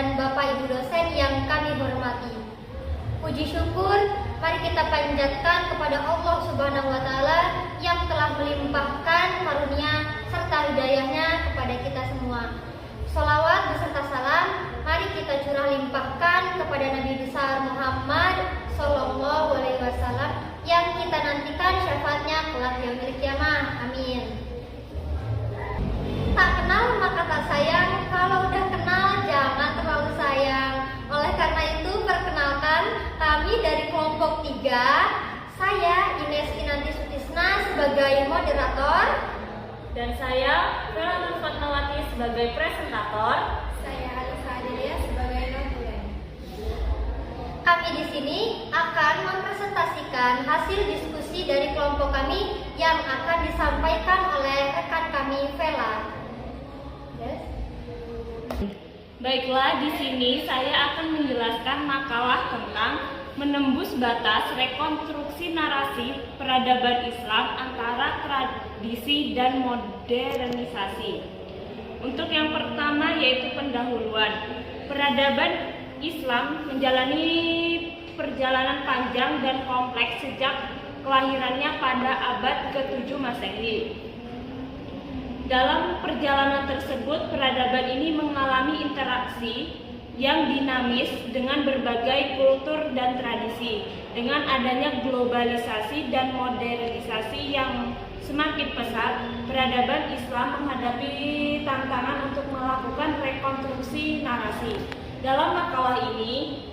dan Bapak Ibu dosen yang kami hormati. Puji syukur mari kita panjatkan kepada Allah Subhanahu wa Ta'ala yang telah melimpahkan karunia serta hidayahnya kepada kita semua. Sholawat beserta salam mari kita curah limpahkan kepada Nabi besar Muhammad Sallallahu Alaihi Wasallam yang kita nantikan syafaatnya kelak yaumil qiyamah. Amin. Tak kenal maka tak sayang, kalau udah kenal jangan terlalu sayang. Oleh karena itu perkenalkan kami dari kelompok 3. Saya Ines Inanti Sutisna sebagai moderator. Dan saya Vela Nur Fatmawati sebagai presentator. Saya Alisa Adelia sebagai notulen. Kami di sini akan mempresentasikan hasil diskusi dari kelompok kami yang akan disampaikan oleh rekan kami Vela. Yes. Baiklah, di sini saya akan menjelaskan makalah tentang menembus batas rekonstruksi narasi peradaban Islam antara tradisi dan modernisasi. Untuk yang pertama yaitu pendahuluan. Peradaban Islam menjalani perjalanan panjang dan kompleks sejak kelahirannya pada abad ke-7 Masehi. Dalam perjalanan tersebut, peradaban ini mengalami interaksi yang dinamis dengan berbagai kultur dan tradisi. Dengan adanya globalisasi dan modernisasi yang semakin pesat, peradaban Islam menghadapi tantangan untuk melakukan rekonstruksi narasi. Dalam makalah ini,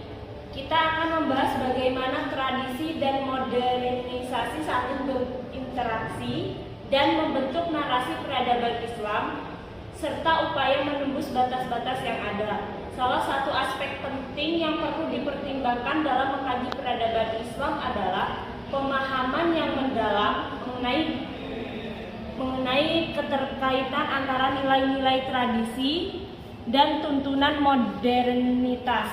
kita akan membahas bagaimana tradisi dan modernisasi saling berinteraksi dan membentuk narasi peradaban Islam, serta upaya menembus batas-batas yang ada. Salah satu aspek penting yang perlu dipertimbangkan dalam mengkaji peradaban Islam adalah pemahaman yang mendalam mengenai keterkaitan antara nilai-nilai tradisi dan tuntunan modernitas.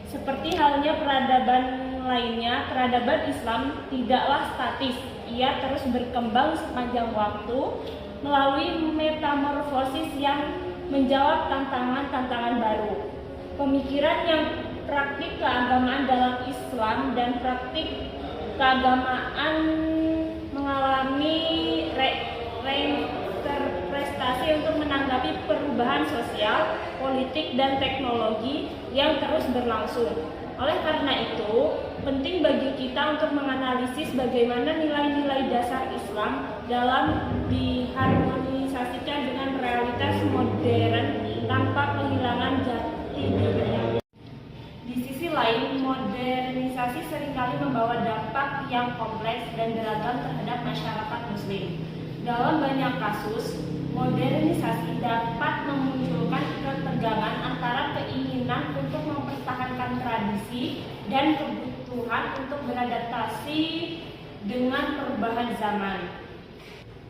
Seperti halnya peradaban lainnya, peradaban Islam tidaklah statis. Ia terus berkembang sepanjang waktu melalui metamorfosis yang menjawab tantangan-tantangan baru. Pemikiran yang praktik keagamaan dalam Islam dan praktik keagamaan mengalami reinterpretasi untuk menanggapi perubahan sosial, politik, dan teknologi yang terus berlangsung. Oleh karena itu, penting bagi kita untuk menganalisis bagaimana nilai-nilai dasar Islam dalam diharmonisasikan dengan realitas modern tanpa kehilangan jati dirinya. Di sisi lain, modernisasi seringkali membawa dampak yang kompleks dan beragam terhadap masyarakat Muslim. Dalam banyak kasus, modernisasi dapat memunculkan ketegangan antara keinginan untuk mempertahankan tradisi dan kebutuhan untuk beradaptasi dengan perubahan zaman.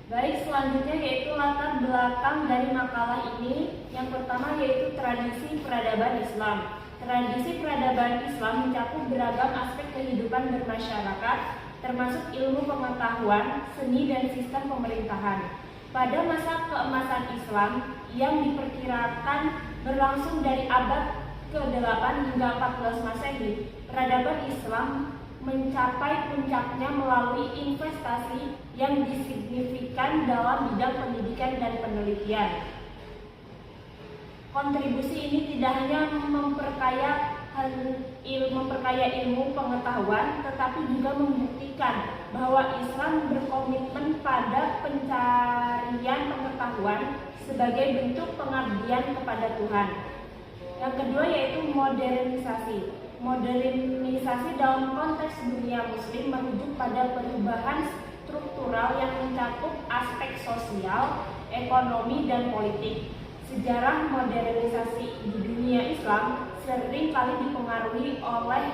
Baik, selanjutnya yaitu latar belakang dari makalah ini. Yang pertama yaitu tradisi peradaban Islam. Tradisi peradaban Islam mencakup beragam aspek kehidupan bermasyarakat, termasuk ilmu pengetahuan, seni, dan sistem pemerintahan. Pada masa keemasan Islam yang diperkirakan berlangsung dari abad ke-8 hingga 14 Masehi, peradaban Islam mencapai puncaknya melalui investasi yang signifikan dalam bidang pendidikan dan penelitian. Kontribusi ini tidak hanya memperkaya ilmu pengetahuan, tetapi juga membuktikan bahwa Islam berkomitmen pada pencarian pengetahuan sebagai bentuk pengabdian kepada Tuhan. Yang kedua yaitu modernisasi. Modernisasi dalam konteks dunia Muslim merujuk pada perubahan struktural yang mencakup aspek sosial, ekonomi, dan politik. Sejarah modernisasi di dunia Islam sering kali dipengaruhi oleh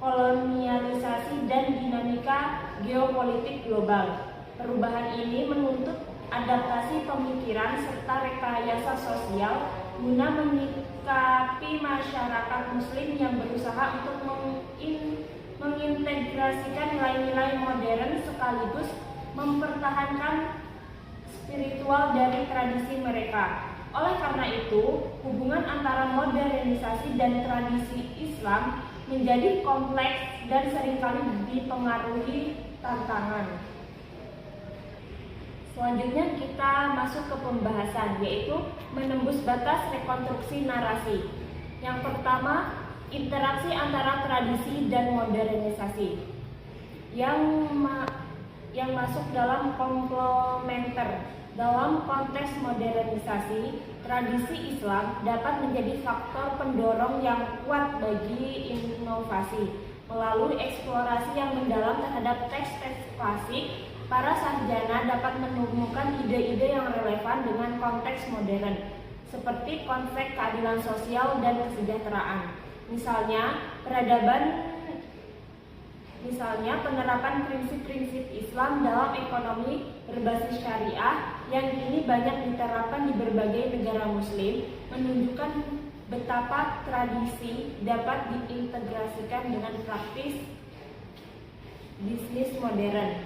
kolonialisasi dan dinamika geopolitik global. Perubahan ini menuntut adaptasi pemikiran serta rekayasa sosial guna menyikapi masyarakat Muslim yang berusaha untuk mengintegrasikan nilai-nilai modern sekaligus mempertahankan spiritual dari tradisi mereka. Oleh karena itu, hubungan antara modernisasi dan tradisi Islam menjadi kompleks dan seringkali dipengaruhi tantangan. Selanjutnya kita masuk ke pembahasan, yaitu menembus batas rekonstruksi narasi. Yang pertama, interaksi antara tradisi dan modernisasi yang masuk dalam komplementer. Dalam konteks modernisasi, tradisi Islam dapat menjadi faktor pendorong yang kuat bagi inovasi. Melalui eksplorasi yang mendalam terhadap teks-teks klasik, para sarjana dapat menemukan ide-ide yang relevan dengan konteks modern, seperti konsep keadilan sosial dan kesejahteraan. Misalnya penerapan prinsip-prinsip Islam dalam ekonomi berbasis syariah yang kini banyak diterapkan di berbagai negara muslim, menunjukkan betapa tradisi dapat diintegrasikan dengan praktis bisnis modern.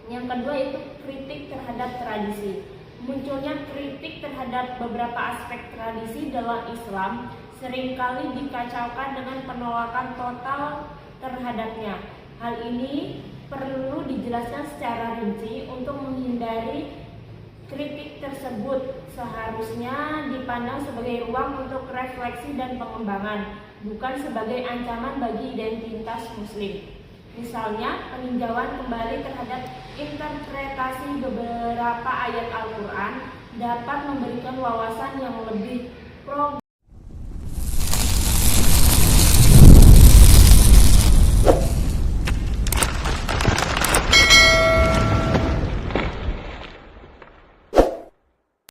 Yang kedua itu kritik terhadap tradisi. Munculnya kritik terhadap beberapa aspek tradisi dalam Islam seringkali dikacaukan dengan penolakan total terhadapnya. Hal ini perlu dijelaskan secara rinci untuk menghindari kritik tersebut seharusnya dipandang sebagai ruang untuk refleksi dan pengembangan, bukan sebagai ancaman bagi identitas muslim. Misalnya, peninjauan kembali terhadap interpretasi beberapa ayat Al-Quran dapat memberikan wawasan yang lebih